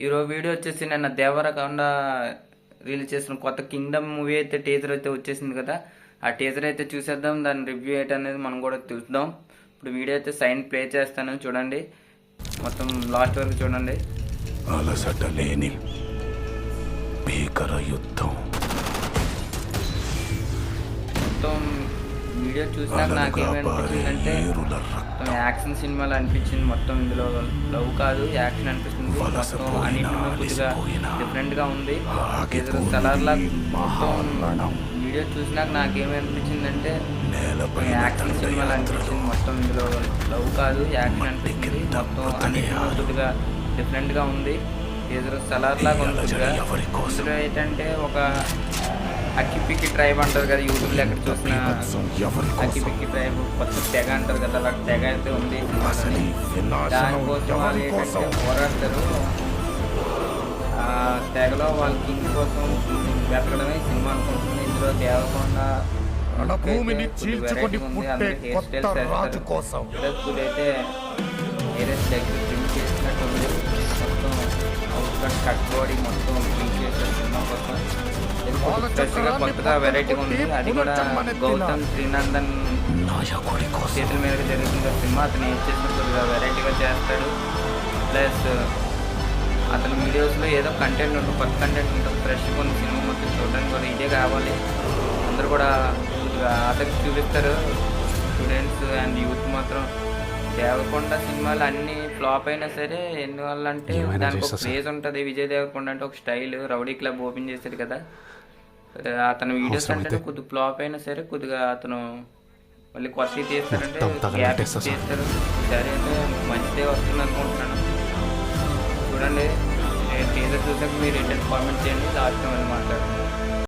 ఈరోజు వీడియో వచ్చేసి నిన్న దేవరకొండ రిలీజ్ చేసిన కొత్త కింగ్డమ్ మూవీ అయితే టీజర్ అయితే వచ్చేసింది కదా. ఆ టీజర్ అయితే చూసేద్దాం, దాని రివ్యూ ఏంటనేది మనం కూడా చూద్దాం. ఇప్పుడు వీడియో అయితే సైన్ ప్లే చేస్తాను, చూడండి, మొత్తం లాస్ట్ వరకు చూడండి. అలసట లేని భీకర యుద్ధం. మొత్తం వీడియో చూసినాక నాకేమనిపించిందంటే యాక్షన్ సినిమాలు అనిపించింది. మొత్తం ఇందులో లవ్ కాదు, యాక్షన్ అనిపిస్తుంది. మొత్తం అన్నింటిలో కొద్దిగా డిఫరెంట్గా ఉంది. కలర్లా మొత్తం వీడియో చూసినాక నాకేమనిపించిందంటే యాక్షన్ సినిమాలు అనిపించింది. మొత్తం ఇందులో లవ్ కాదు, యాక్షన్ అనిపిస్తుంది. మొత్తం అన్నింటిలో కొద్దిగా డిఫరెంట్గా ఉంది. ఏదో సలార్లాగా ఉంది. ఇందులో ఏంటంటే ఒక అక్కిపిక్కి ట్రైబ్ అంటారు కదా, యూట్యూబ్లో ఎక్కడ చూసిన అక్కిపిక్కి ట్రైబ్ కొత్త తెగ అంటారు కదా, అలా తెగ అయితే ఉంది. దానికోసం వాళ్ళు ఏంటంటే పోరాడతారు. ఆ తెగలో వాళ్ళ కింగ్ కోసం వెతకడమే సినిమా అనుకుంటుంది. ఇందులో దేవరకొండ అయితే వేరే ప్రింట్ చేసినట్టు ఉంది. మొత్తం అవుట్కట్ కట్ బాడీ మొత్తం ప్రింట్ చేశారు సినిమా కోసం. ఫ్రెష్గా కొత్తగా వెరైటీగా ఉంది. అది కూడా గౌతమ్ శ్రీనందన్ చేతుల మీదకి జరుగుతుంది సినిమా. అతను ఏం చేసిన కొద్దిగా వెరైటీగా చేస్తాడు. ప్లస్ అతని వీడియోస్లో ఏదో కంటెంట్ ఉంటుంది, కొత్త కంటెంట్ ఉంటుంది. ఫ్రెష్గా ఉంది సినిమా మొత్తం చూడడానికి కూడా ఇదే కావాలి. అందరూ కూడా కొద్దిగా ఆసక్తి చూపిస్తారు. స్టూడెంట్స్ అండ్ యూత్ మాత్రం దేవరకొండ సినిమాలు అన్ని ఫ్లాప్ అయినా సరే, ఎందువల్ల అంటే దానికి ఒక క్రేజ్ ఉంటుంది. విజయ్ దేవరకొండ అంటే ఒక స్టైల్, రౌడీ క్లబ్ ఓపెన్ చేశాడు కదా, అతను వీడియోస్ అంటే కొద్దిగా ఫ్లాప్ అయినా సరే కొద్దిగా అతను మళ్ళీ కొత్తవి తీస్తారంటే గ్యాప్ చేస్తారు. సరే అంటే మంచిదే వస్తుంది అనుకుంటున్నాను. చూడండి, టీజర్ చూసాక మీరు ఏంటంటే కామెంట్ చేయండి. లాస్ట్ మళ్ళీ మాట్లాడండి.